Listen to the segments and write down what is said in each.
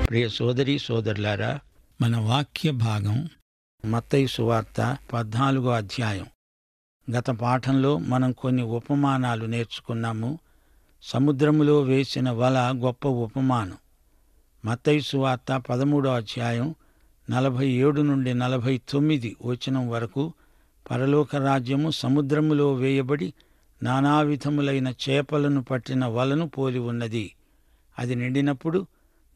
ప్రియ సోదరీ సోదరులారా, మన వాక్య భాగం మత్తయి సువార్త 14వ అధ్యాయం. గత పాఠంలో మనం కొన్ని ఉపమానాలు నేర్చుకున్నాము. సముద్రములో వేసిన వల గొప్ప ఉపమానం. మత్తయి సువార్త 13వ అధ్యాయం 47 నుండి 49 వచనం వరకు పరలోక రాజ్యము సముద్రములో వేయబడి నానావిధములైన చేపలను పట్టిన వలను పోలి ఉన్నది. అది నిండినప్పుడు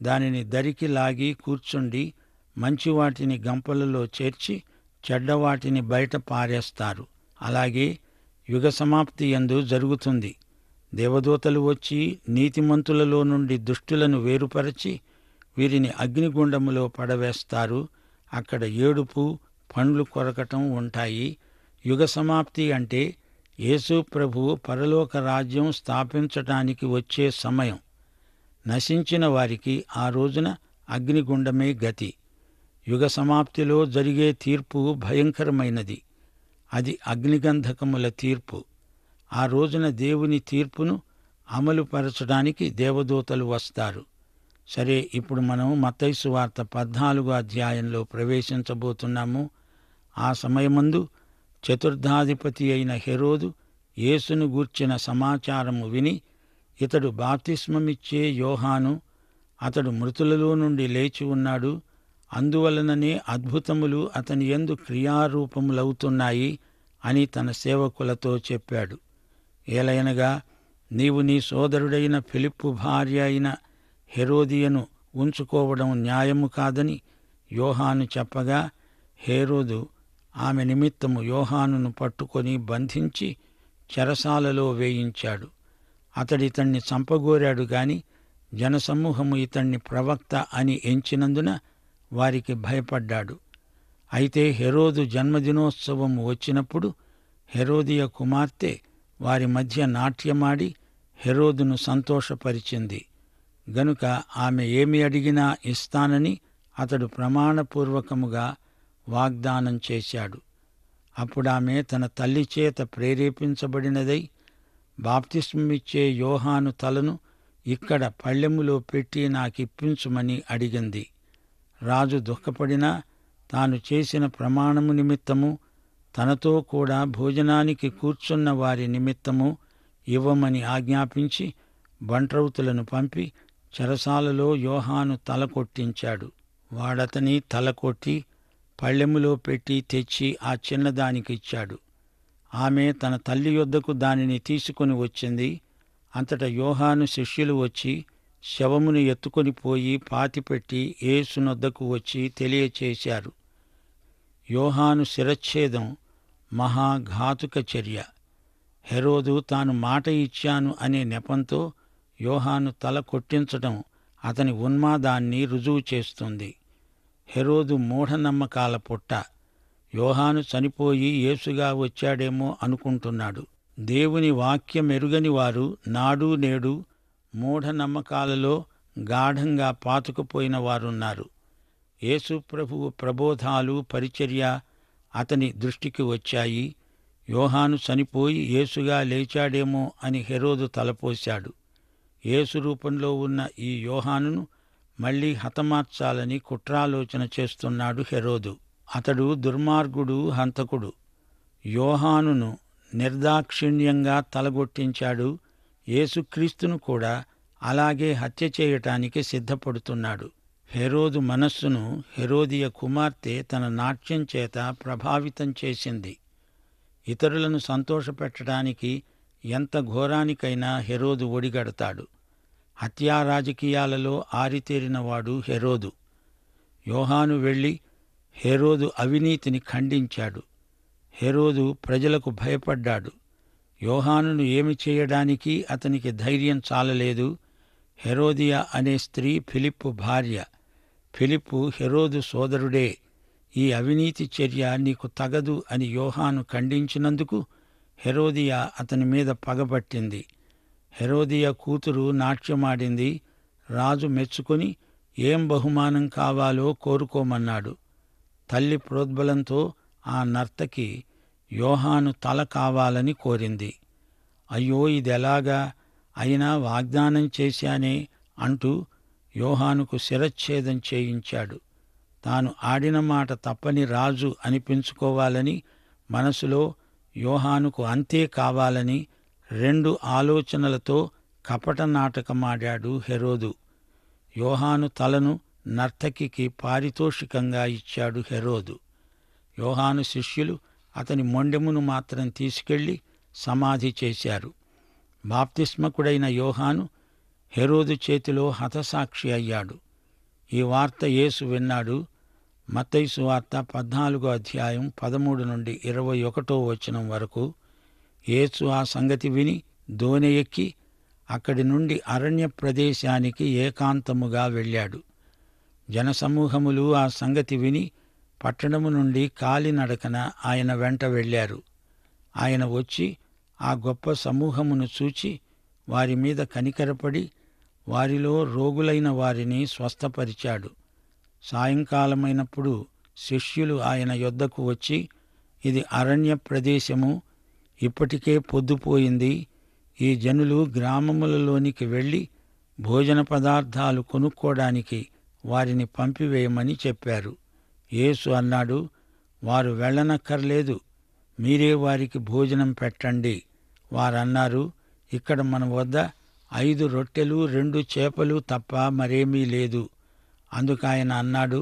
దానిని దరికి లాగి కూర్చుండి మంచివాటిని గంపలలో చేర్చి చెడ్డవాటిని బయట పారేస్తారు. అలాగే యుగ సమాప్తి యందు జరుగుతుంది. దేవదూతలు వచ్చి నీతిమంతులలో నుండి దుష్టులను వేరుపరచి వీరిని అగ్నిగుండములో పడవేస్తారు. అక్కడ ఏడుపు, పండ్లు కొరకటం ఉంటాయి. యుగ సమాప్తి అంటే యేసు ప్రభువు పరలోక రాజ్యం స్థాపించటానికి వచ్చే సమయం. నశించిన వారికి ఆ రోజున అగ్నిగుండమే గతి. యుగ సమాప్తిలో జరిగే తీర్పు భయంకరమైనది. అది అగ్నిగంధకముల తీర్పు. ఆ రోజున దేవుని తీర్పును అమలుపరచడానికి దేవదూతలు వస్తారు. సరే, ఇప్పుడు మనం మత్తయి సువార్త 14వ అధ్యాయంలో ప్రవేశించబోతున్నాము. ఆ సమయమందు చతుర్థాధిపతి అయిన హెరోదు యేసును గూర్చిన సమాచారము విని, ఇతడు బాప్తిస్మమిచ్చే యోహాను, అతడు మృతులలో నుండి లేచి ఉన్నాడు, అందువలననే అద్భుతములు అతని యందు క్రియారూపములవుతున్నాయి అని తన సేవకులతో చెప్పాడు. ఏలయనగా నీవు నీ సోదరుడైన ఫిలిప్పు భార్య అయిన హెరోదియను ఉంచుకోవడం న్యాయము కాదని యోహాను చెప్పగా, హేరోదు ఆమె నిమిత్తము యోహానును పట్టుకొని బంధించి చెరసాలలో వేయించాడు. అతడితణ్ణి చంపగోరాడు గాని జనసమూహము ఇతణ్ణి ప్రవక్త అని ఎంచినందున వారికి భయపడ్డాడు. అయితే హెరోదు జన్మదినోత్సవము వచ్చినప్పుడు హెరోదియ కుమార్తె వారి మధ్య నాట్యమాడి హెరోదును సంతోషపరిచింది. గనుక ఆమె ఏమి అడిగినా ఇస్తానని అతడు ప్రమాణపూర్వకముగా వాగ్దానం చేశాడు. అప్పుడామె తన తల్లి చేత ప్రేరేపించబడినదై బాప్తిస్మమిచ్చే యోహాను తలను ఇక్కడ పళ్ళెములో పెట్టి నాకిప్పించుమని అడిగింది. రాజు దుఃఖపడినా తాను చేసిన ప్రమాణము నిమిత్తము, తనతో కూడా భోజనానికి కూర్చున్న వారి నిమిత్తము ఇవ్వమని ఆజ్ఞాపించి బంట్రౌతులను పంపి చెరసాలలో యోహాను తల కొట్టించాడు. వాడతని తల కొట్టి పళ్ళెములో పెట్టి తెచ్చి ఆ చిన్నదానికిచ్చాడు. ఆమె తన తల్లి యొద్దకు దానిని తీసుకుని వచ్చింది. అంతటా యోహాను శిష్యులు వచ్చి శవమును ఎత్తుకొని పోయి పాతిపెట్టి యేసునొద్దకు వచ్చి తెలియచేశారు. యోహాను శిరచ్ఛేదం మహాఘాతుక చర్య. హెరోదు తాను మాట ఇచ్చాను అనే నెపంతో యోహాను తల కొట్టించటం అతని ఉన్మాదాన్ని రుజువు చేస్తుంది. హెరోదు మూఢనమ్మకాల పుట్ట. యోహాను చనిపోయి యేసుగా వచ్చాడేమో అనుకుంటున్నాడు. దేవుని వాక్యమెరుగని వారు నాడు నేడు మూఢనమ్మకాలలో గాఢంగా పాతుకుపోయిన వారున్నారు. యేసు ప్రభువు ప్రబోధాలు, పరిచర్య అతని దృష్టికి వచ్చాయి. యోహాను చనిపోయి యేసుగా లేచాడేమో అని హెరోదు తలపోశాడు. యేసు రూపంలో ఉన్న ఈ యోహానును మళ్లీ హతమార్చాలని కుట్రాలోచన చేస్తున్నాడు హెరోదు. అతడు దుర్మార్గుడు, హంతకుడు. యోహానును నిర్దాక్షిణ్యంగా తలగొట్టించాడు. యేసుక్రీస్తును కూడా అలాగే హత్య చేయటానికి సిద్ధపడుతున్నాడు. హెరోదు మనస్సును హెరోదియ కుమార్తె తన నాట్యం చేత ప్రభావితం చేసింది. ఇతరులను సంతోషపెట్టడానికి ఎంత ఘోరానికైనా హెరోదు ఒడిగడతాడు. హత్యా రాజకీయాలలో ఆరితేరినవాడు హెరోదు. యోహాను వెళ్లి హెరోదు అవినీతిని ఖండించాడు. హెరోదు ప్రజలకు భయపడ్డాడు. యోహానును ఏమి చేయడానికి అతనికి ధైర్యం చాలలేదు. హెరోదియ అనే స్త్రీ ఫిలిప్పు భార్య. ఫిలిప్పు హెరోదు సోదరుడే. ఈ అవినీతి చర్య నీకు తగదు అని యోహాను ఖండించినందుకు హెరోదియ అతని మీద పగబట్టింది. హెరోదియ కూతురు నాట్యమాడింది. రాజు మెచ్చుకొని ఏం బహుమానం కావాలో కోరుకోమన్నాడు. తల్లి ప్రోద్బలంతో ఆ నర్తకి యోహాను తల కావాలని కోరింది. అయ్యో, ఇదెలాగా? అయినా వాగ్దానం చేశానే అంటూ యోహానుకు శిరచ్ఛేదం చేయించాడు. తాను ఆడిన మాట తప్పని రాజు అనిపించుకోవాలని మనసులో యోహానుకు అంతే కావాలని 2 ఆలోచనలతో కపట నాటకమాడాడు హెరోదు. యోహాను తలను నర్తకికి పారితోషికంగా ఇచ్చాడు హెరోదు. యోహాను శిష్యులు అతని మొండెమును మాత్రం తీసుకెళ్లి సమాధి చేశారు. బాప్తిస్మకుడైన యోహాను హెరోదు చేతిలో హతసాక్షి అయ్యాడు. ఈ వార్త యేసు విన్నాడు. మత్తయి సువార్త 14వ అధ్యాయం 13 నుండి 21వ వచనం వరకు. యేసు ఆ సంగతి విని దోణి ఎక్కి అక్కడి నుండి అరణ్య ప్రదేశానికి ఏకాంతముగా వెళ్ళాడు. జనసమూహములు ఆ సంగతి విని పట్టణము నుండి కాలినడకన ఆయన వెంట వెళ్ళారు. ఆయన వచ్చి ఆ గొప్ప సమూహమును చూచి వారి మీద కనికరపడి వారిలో రోగులైన వారిని స్వస్థపరిచాడు. సాయంకాలమైనప్పుడు శిష్యులు ఆయన యొద్దకు వచ్చి, ఇది అరణ్య ప్రదేశము, ఇప్పటికే పొద్దుపోయింది. ఈ జనులు గ్రామములలోనికి వెళ్ళి భోజన పదార్థాలు కొనుక్కోడానికి వారిని పంపివేయమని చెప్పారు. యేసు అన్నాడు, వారు వెళ్ళనక్కర్లేదు, మీరే వారికి భోజనం పెట్టండి. వారన్నారు, ఇక్కడ మన వద్ద 5 రొట్టెలు 2 చేపలు తప్ప మరేమీ లేదు. అందుకాయన అన్నాడు,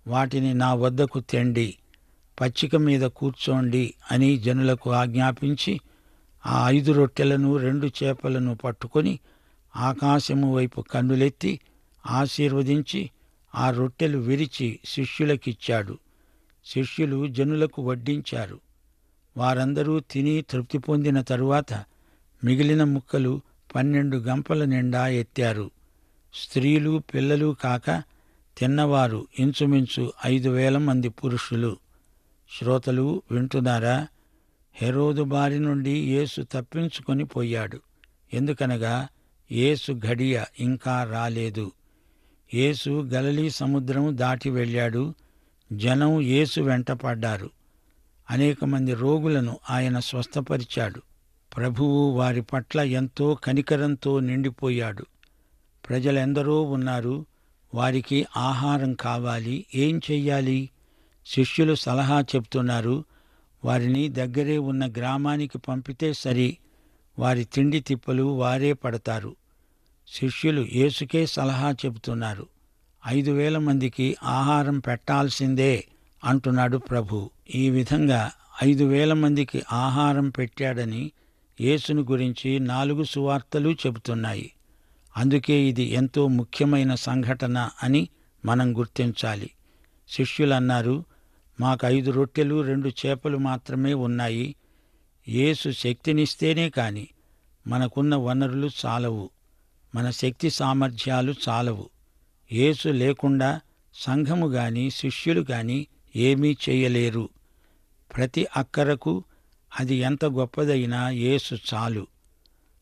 వాటిని నా వద్దకు తెండి, పచ్చిక మీద కూర్చోండి అని జనులకు ఆజ్ఞాపించి ఆ 5 రొట్టెలను 2 చేపలను పట్టుకొని ఆకాశము వైపు కన్నులెత్తి ఆశీర్వదించి ఆ రొట్టెలు విరిచి శిష్యులకిచ్చాడు. శిష్యులు జనులకు వడ్డించారు. వారందరూ తిని తృప్తి పొందిన తరువాత మిగిలిన ముక్కలు 12 గంపల నిండా ఎత్తారు. స్త్రీలు పిల్లలు కాక తిన్నవారు ఇంచుమించు 5,000 మంది పురుషులు. శ్రోతలు వింటున్నారా? హెరోదు బారి నుండి యేసు తప్పించుకొని పోయాడు. ఎందుకనగా యేసు ఘడియ ఇంకా రాలేదు. యేసు గలిలీ సముద్రం దాటి వెళ్ళాడు. జనం యేసు వెంట పడ్డారు. అనేక మంది రోగులను ఆయన స్వస్థపరిచాడు. ప్రభువు వారి పట్ల ఎంతో కనికరంతో నిండిపోయాడు. ప్రజలెందరో ఉన్నారు. వారికి ఆహారం కావాలి. ఏం చెయ్యాలి? శిష్యులు సలహా చెప్తున్నారు. వారిని దగ్గరే ఉన్న గ్రామానికి పంపితే సరి, వారి తిండి తిప్పలు వారే పడతారు. శిష్యులు యేసుకే సలహా చెబుతున్నారు. 5,000 మందికి ఆహారం పెట్టాల్సిందే అంటున్నాడు ప్రభు. ఈ విధంగా 5,000 మందికి ఆహారం పెట్టాడని యేసును గురించి 4 సువార్తలు చెబుతున్నాయి. అందుకే ఇది ఎంతో ముఖ్యమైన సంఘటన అని మనం గుర్తించాలి. శిష్యులన్నారు, మాకు 5 రొట్టెలు 2 చేపలు మాత్రమే ఉన్నాయి. యేసు శక్తినిస్తేనే కాని మనకున్న వనరులు చాలవు, మన శక్తి సామర్థ్యాలు చాలవు. యేసు లేకుండా సంఘము గాని శిష్యులు గాని ఏమీ చెయ్యలేరు. ప్రతి అక్కరకు అది ఎంత గొప్పదైనా యేసు చాలు.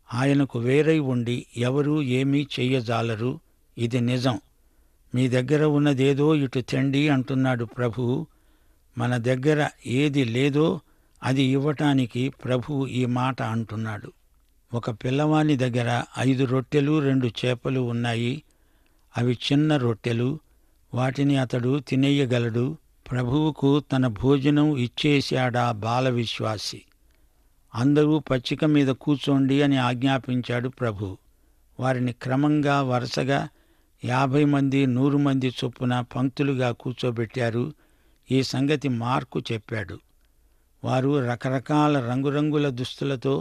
ఆయనకు వేరై ఉండి ఎవరూ ఏమీ చెయ్యజాలరు. ఇది నిజం. మీ దగ్గర ఉన్నదేదో ఇటు తెండి అంటున్నాడు ప్రభువు. మన దగ్గర ఏది లేదో అది ఇవ్వటానికి ప్రభువు ఈ మాట అంటున్నాడు. ఒక పిల్లవాని దగ్గర 5 రొట్టెలు 2 చేపలు ఉన్నాయి. అవి చిన్న రొట్టెలు. వాటిని అతడు తినేయగలడు. ప్రభువుకు తన భోజనం ఇచ్చేశాడా బాల విశ్వాసి. అందరూ పచ్చిక మీద కూర్చోండి అని ఆజ్ఞాపించాడు ప్రభు. వారిని క్రమంగా వరుసగా 50 మంది 100 మంది చొప్పున పంక్తులుగా కూర్చోబెట్టారు. ఈ సంగతి మార్కు చెప్పాడు. వారు రకరకాల రంగురంగుల దుస్తులతో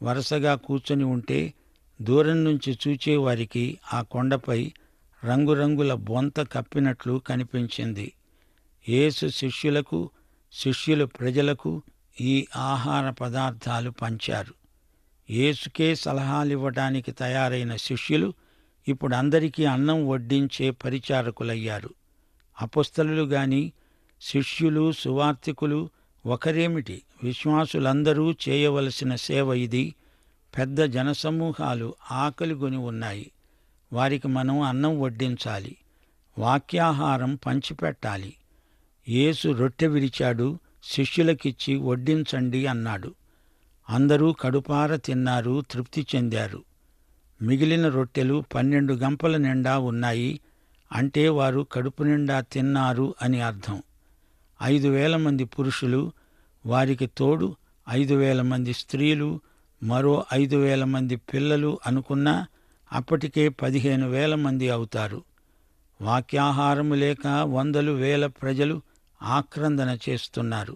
వరుసగా కూర్చొని ఉంటే దూరం నుంచి చూచేవారికి ఆ కొండపై రంగురంగుల బొంత కప్పినట్లు కనిపించింది. యేసు శిష్యులకు, శిష్యులు ప్రజలకు ఈ ఆహార పదార్థాలు పంచారు. యేసుకే సలహాలివ్వడానికి తయారైన శిష్యులు ఇప్పుడు అందరికీ అన్నం వడ్డించే పరిచారకులయ్యారు. అపొస్తలులు గాని శిష్యులు సువార్తికులు ఒకరేమిటి, విశ్వాసులందరూ చేయవలసిన సేవ ఇది. పెద్ద జనసమూహాలు ఆకలిగొని ఉన్నాయి. వారికి మనం అన్నం వడ్డించాలి, వాక్యాహారం పంచిపెట్టాలి. యేసు రొట్టె విరిచాడు, శిష్యులకిచ్చి వడ్డించండి అన్నాడు. అందరూ కడుపార తిన్నారు, తృప్తి చెందారు. మిగిలిన రొట్టెలు 12 గంపల నిండా ఉన్నాయి. అంటే వారు కడుపు నిండా తిన్నారు అని అర్థం. 5,000 మంది పురుషులు, వారికి తోడు 5,000 మంది స్త్రీలు, మరో 5,000 మంది పిల్లలు అనుకున్నా అప్పటికే 15,000 మంది అవుతారు. వాక్యాహారము లేక వందలు వేల ప్రజలు ఆక్రందన చేస్తున్నారు.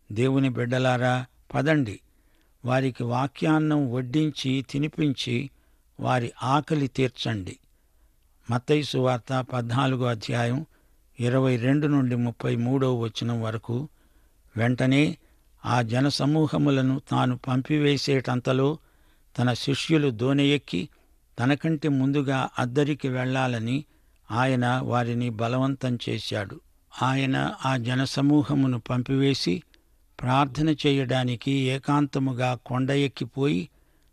దేవుని బిడ్డలారా, పదండి, వారికి వాక్యాన్నం వడ్డించి తినిపించి వారి ఆకలి తీర్చండి. మత్తయి సువార్త 14వ అధ్యాయం 22 నుండి 33వ వచనం వరకు. వెంటనే ఆ జనసమూహములను తాను పంపివేసేటంతలో తన శిష్యులు దోణి ఎక్కి తనకంటే ముందుగా అద్దరికి వెళ్లాలని ఆయన వారిని బలవంతం చేశాడు. ఆయన ఆ జనసమూహమును పంపివేసి ప్రార్థన చేయడానికి ఏకాంతముగా కొండ ఎక్కిపోయి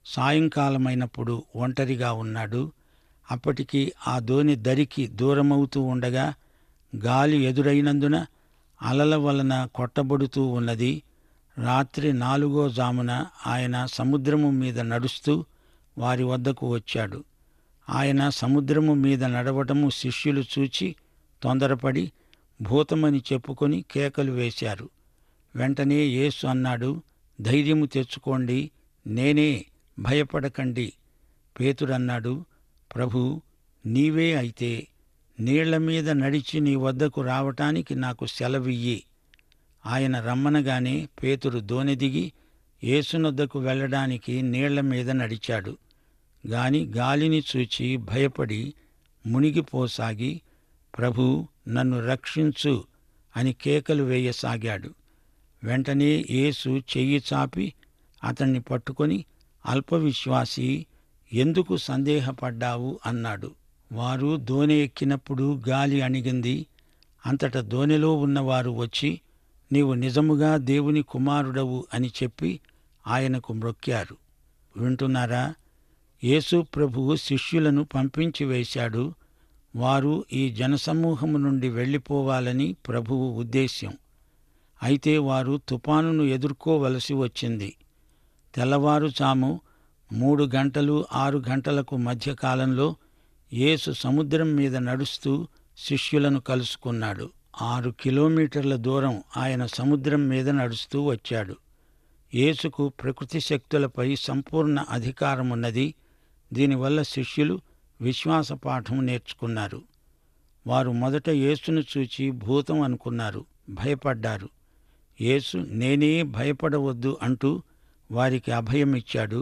సాయంకాలమైనప్పుడు ఒంటరిగా ఉన్నాడు. అప్పటికి ఆ దోణి దరికి దూరమవుతూ ఉండగా గాలి ఎదురైనందున అలల వలన కొట్టబడుతూ ఉన్నది. రాత్రి 4వ జామున ఆయన సముద్రము మీద నడుస్తూ వారి వద్దకు వచ్చాడు. ఆయన సముద్రము మీద నడవటము శిష్యులు చూచి తొందరపడి భూతమని చెప్పుకొని కేకలు వేశారు. వెంటనే యేసు అన్నాడు, ధైర్యము తెచ్చుకోండి, నేనే, భయపడకండి. పేతురన్నాడు, ప్రభూ, నీవే అయితే నీళ్ల మీద నడిచి నీ వద్దకు రావటానికి నాకు సెలవియ్యి. ఆయన రమ్మనగానే పేతురు దోణి దిగి యేసునొద్దకు వెళ్లడానికి నీళ్ల మీద నడిచాడు. గాని గాలిని చూచి భయపడి మునిగిపోసాగి, ప్రభూ, నన్ను రక్షించు అని కేకలు వేయసాగాడు. వెంటనే యేసు చెయ్యి చాపి అతన్ని పట్టుకొని, అల్పవిశ్వాసీ, ఎందుకు సందేహపడ్డావు అన్నాడు. వారు దోణి ఎక్కినప్పుడు గాలి అణిగింది. అంతట దోణిలో ఉన్నవారు వచ్చి, నీవు నిజముగా దేవుని కుమారుడవు అని చెప్పి ఆయనకు మ్రొక్కారు. వింటున్నారా? యేసు ప్రభువు శిష్యులను పంపించి వేశాడు. వారు ఈ జనసమూహము నుండి వెళ్ళిపోవాలని ప్రభువు ఉద్దేశ్యం. అయితే వారు తుఫానును ఎదుర్కోవలసి వచ్చింది. తెల్లవారుజాము 3 గంటలు 6 గంటలకు మధ్యకాలంలో యేసు సముద్రం మీద నడుస్తూ శిష్యులను కలుసుకున్నాడు. 6 కిలోమీటర్ల దూరం ఆయన సముద్రం మీద నడుస్తూ వచ్చాడు. యేసుకు ప్రకృతి శక్తులపై సంపూర్ణ అధికారమున్నది. దీనివల్ల శిష్యులు విశ్వాస పాఠం నేర్చుకున్నారు. వారు మొదట యేసును చూచి భూతం అనుకున్నారు, భయపడ్డారు. యేసు నేనే, భయపడవద్దు అంటూ వారికి అభయమిచ్చాడు.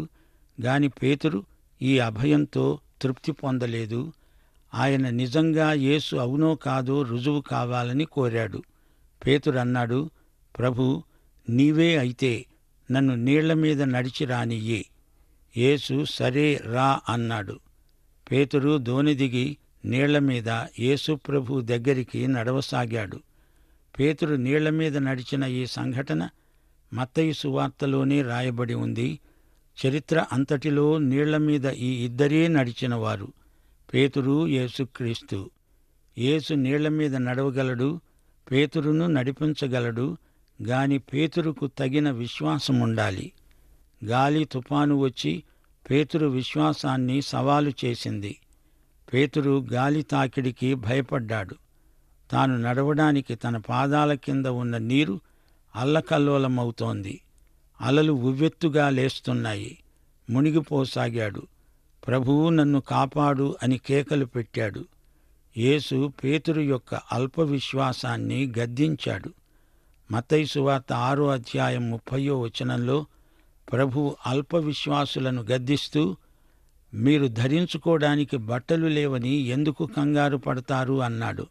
గాని పేతురు ఈ అభయంతో తృప్తి పొందలేదు. ఆయన నిజంగా యేసు అవునో కాదో రుజువు కావాలని కోరాడు. పేతురు అన్నాడు, ప్రభూ, నీవే అయితే నన్ను నీళ్ల మీద నడిచి రానియ్యి. యేసు సరే రా అన్నాడు. పేతురు దోణి దిగి నీళ్ల మీద యేసు ప్రభు దగ్గరికి నడవసాగాడు. పేతురు నీళ్ల మీద నడిచిన ఈ సంఘటన మత్తయి సువార్తలోనే రాయబడి ఉంది. చరిత్ర అంతటిలో నీళ్ల మీద ఈ ఇద్దరే నడిచినవారు, పేతురు, యేసుక్రీస్తు. యేసు నీళ్ల మీద నడవగలడు, పేతురును నడిపించగలడు. గాని పేతురుకు తగిన విశ్వాసముండాలి. గాలి తుఫాను వచ్చి పేతురు విశ్వాసాన్ని సవాలు చేసింది. పేతురు గాలి తాకిడికి భయపడ్డాడు. తాను నడవడానికి తన పాదాల కింద ఉన్న నీరు అల్లకల్లోలమవుతోంది. అలలు ఉవ్వెత్తుగా లేస్తున్నాయి. మునిగిపోసాగాడు. ప్రభువు, నన్ను కాపాడు అని కేకలు పెట్టాడు. యేసు పేతురు యొక్క అల్ప విశ్వాసాన్ని గద్దించాడు. మత్తయి సువార్త 6వ అధ్యాయం 30వ వచనంలో ప్రభువు అల్ప విశ్వాసులను గద్దిస్తూ, మీరు ధరించుకోవడానికి బట్టలు లేవని ఎందుకు కంగారు పడతారు అన్నాడు.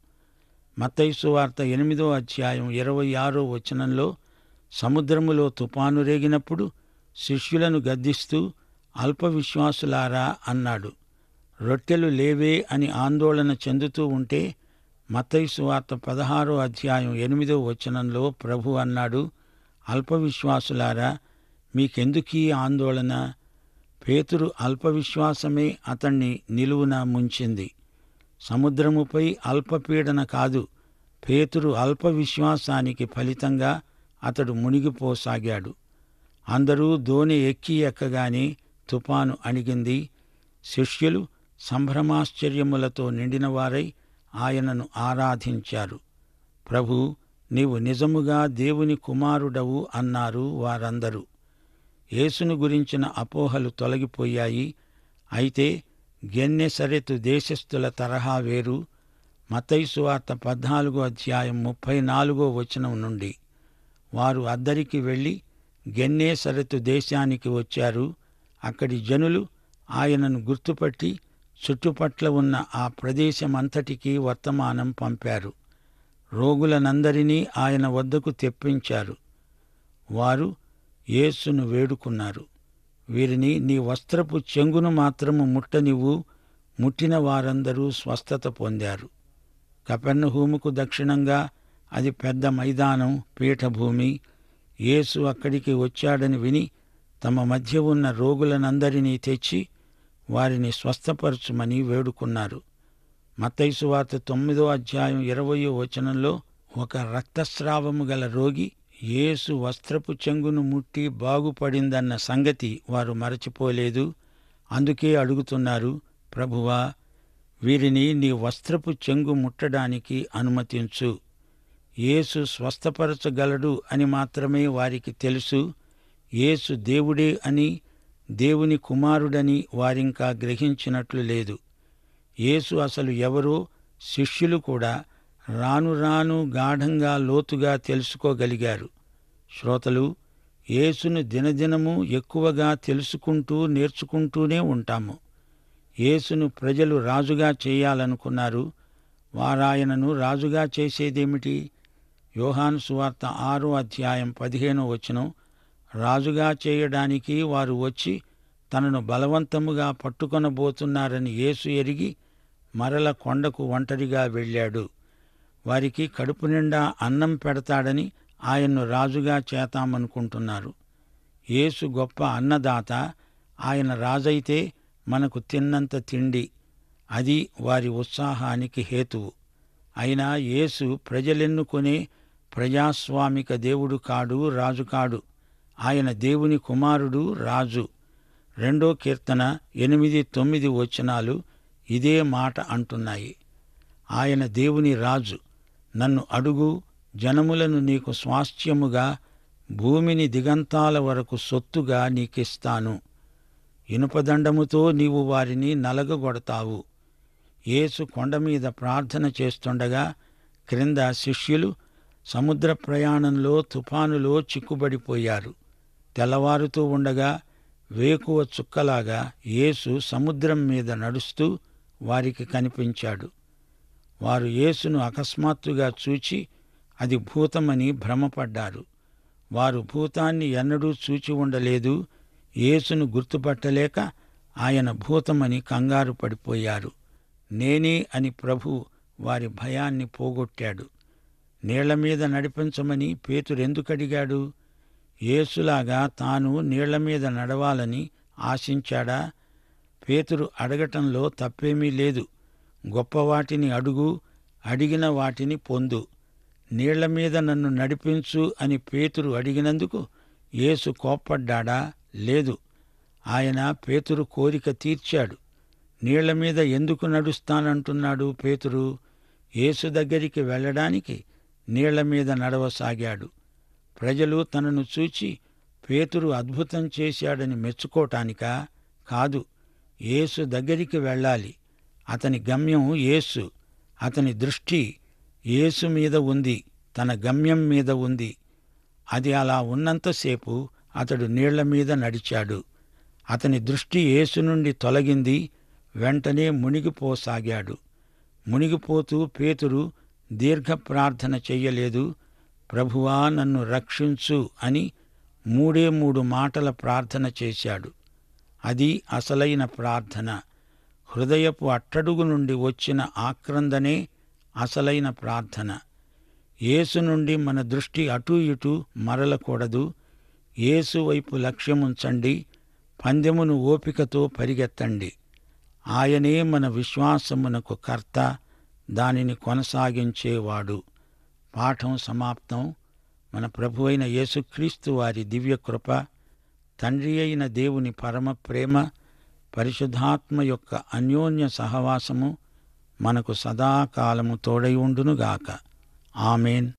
మత్తయి సువార్త 8వ అధ్యాయం 26వ వచనంలో సముద్రములో తుపాను రేగినప్పుడు శిష్యులను గద్దిస్తూ, అల్ప విశ్వాసులారా అన్నాడు. రొట్టెలు లేవే అని ఆందోళన చెందుతూ ఉంటే మత్తయి సువార్త 16వ అధ్యాయం 8వ వచనంలో ప్రభు అన్నాడు, అల్ప విశ్వాసులారా, మీకెందుకీ ఆందోళన? పేతురు అల్ప విశ్వాసమే అతణ్ణి నిలువున ముంచింది. సముద్రముపై అల్పపీడన కాదు, పేతురు అల్ప విశ్వాసానికి ఫలితంగా అతడు మునిగిపోసాగాడు. అందరూ దోణి ఎక్కగానే తుఫాను అణిగింది. శిష్యులు సంభ్రమాశ్చర్యములతో నిండినవారై ఆయనను ఆరాధించారు. ప్రభూ, నీవు నిజముగా దేవుని కుమారుడవు అన్నారు వారందరూ. యేసును గురించిన అపోహలు తొలగిపోయాయి. అయితే గెన్నెసరెతు దేశస్థుల తరహా వేరు. మత్తయి సువార్త 14:34 నుండి. వారు అద్దరికి వెళ్లి గెన్నేసరెతు దేశానికి వచ్చారు. అక్కడి జనులు ఆయనను గుర్తుపట్టి చుట్టుపట్ల ఉన్న ఆ ప్రదేశమంతటికీ వర్తమానం పంపారు. రోగులనందరినీ ఆయన వద్దకు తెప్పించారు. వారు యేసును వేడుకున్నారు. వీరిని నీ వస్త్రపు చెంగును మాత్రము ముట్టనివ్వు. ముట్టిన వారందరూ స్వస్థత పొందారు. కపెర్నహూముకు దక్షిణంగా అది పెద్ద మైదానం, పీఠభూమి. యేసు అక్కడికి వచ్చాడని విని తమ మధ్య ఉన్న రోగులనందరినీ తెచ్చి వారిని స్వస్థపరచుమని వేడుకున్నారు. మత్తయి సువార్త 9:20 ఒక రక్తస్రావము గల రోగి యేసు వస్త్రపు చెంగును ముట్టి బాగుపడిందన్న సంగతి వారు మరచిపోలేదు. అందుకే అడుగుతున్నారు, ప్రభువా, వీరిని నీ వస్త్రపు చెంగు ముట్టడానికి అనుమతించు. యేసు స్వస్థపరచగలడు అని మాత్రమే వారికి తెలుసు. యేసు దేవుడే అని, దేవుని కుమారుడని వారింకా గ్రహించినట్లు లేదు. యేసు అసలు ఎవరో శిష్యులు కూడా రాను రాను గాఢంగా లోతుగా తెలుసుకోగలిగారు. శ్రోతలు, యేసును దినదినము ఎక్కువగా తెలుసుకుంటూ నేర్చుకుంటూనే ఉంటాము. యేసును ప్రజలు రాజుగా చేయాలనుకున్నారు. వారాయనను రాజుగా చేసేదేమిటి? యోహాను సువార్త 6:15 రాజుగా చేయడానికి వారు వచ్చి తనను బలవంతముగా పట్టుకొనబోతున్నారని యేసు ఎరిగి మరల కొండకు ఒంటరిగా వెళ్ళాడు. వారికి కడుపు నిండా అన్నం పెడతాడని ఆయన్ను రాజుగా చేతామనుకుంటున్నారు. యేసు గొప్ప అన్నదాత. ఆయన రాజైతే మనకు తిన్నంత తిండి. అది వారి ఉత్సాహానికి హేతువు. అయినా యేసు ప్రజలెన్నుకొనే ప్రజాస్వామిక దేవుడు కాడు, రాజు కాడు. ఆయన దేవుని కుమారుడు, రాజు. 2 కీర్తన 8-9 ఇదే మాట అంటున్నాయి. ఆయన దేవుని రాజు. నన్ను అడుగు, జనములను నీకు స్వాస్థ్యముగా, భూమిని దిగంతాల వరకు సొత్తుగా నీకిస్తాను. ఇనుపదండముతో నీవు వారిని నలగగొడతావు. యేసు కొండమీద ప్రార్థన చేస్తుండగా క్రింద శిష్యులు సముద్ర ప్రయాణంలో తుఫానులో చిక్కుబడిపోయారు. తెల్లవారుతూ ఉండగా వేకువ చుక్కలాగా యేసు సముద్రం మీద నడుస్తూ వారికి కనిపించాడు. వారు యేసును అకస్మాత్తుగా చూచి అది భూతమని భ్రమపడ్డారు. వారు భూతాన్ని ఎన్నడూ చూచి ఉండలేదు. యేసును గుర్తుపట్టలేక ఆయన భూతమని కంగారు పడిపోయారు. నేనే అని ప్రభు వారి భయాన్ని పోగొట్టాడు. నీళ్లమీద నడిపించమని పేతురెందుకడిగాడు? యేసులాగా తాను నీళ్లమీద నడవాలని ఆశించాడా? పేతురు అడగటంలో తప్పేమీ లేదు. గొప్పవాటిని అడుగు, అడిగిన వాటిని పొందు. నీళ్లమీద నన్ను నడిపించు అని పేతురు అడిగినందుకు యేసు కోప్పడ్డాడా? లేదు. ఆయన పేతురు కోరిక తీర్చాడు. నీళ్లమీద ఎందుకు నడుస్తానంటున్నాడు పేతురు? యేసు దగ్గరికి వెళ్ళడానికి నీళ్లమీద నడవసాగాడు. ప్రజలు తనను చూచి పేతురు అద్భుతం చేశాడని మెచ్చుకోటానికా? కాదు. యేసు దగ్గరికి వెళ్ళాలి. అతని గమ్యం యేసు. అతని దృష్టి యేసు మీద ఉంది, తన గమ్యం మీద ఉంది. అది అలా ఉన్నంతసేపు అతడు నీళ్లమీద నడిచాడు. అతని దృష్టి యేసు నుండి తొలగింది. వెంటనే మునిగిపోసాగాడు. మునిగిపోతూ పేతురు దీర్ఘ ప్రార్థన చెయ్యలేదు. ప్రభువా, నన్ను రక్షించు అని 3 మాటల ప్రార్థన చేశాడు. అది అసలైన ప్రార్థన. హృదయపు అట్టడుగు నుండి వచ్చిన ఆక్రందనే అసలైన ప్రార్థన. యేసు నుండి మన దృష్టి అటూ ఇటూ మరలకూడదు. యేసు వైపు లక్ష్యముంచండి. పందెమును ఓపికతో పరిగెత్తండి. ఆయనే మన విశ్వాసమునకు కర్త, దానిని కొనసాగించేవాడు. పాఠం సమాప్తం. మన ప్రభువైన యేసుక్రీస్తు వారి దివ్యకృప, తండ్రి అయిన దేవుని పరమ ప్రేమ, పరిశుద్ధాత్మ యొక్క అన్యోన్య సహవాసము మనకు సదాకాలము తోడై ఉండునుగాక. ఆమేన్.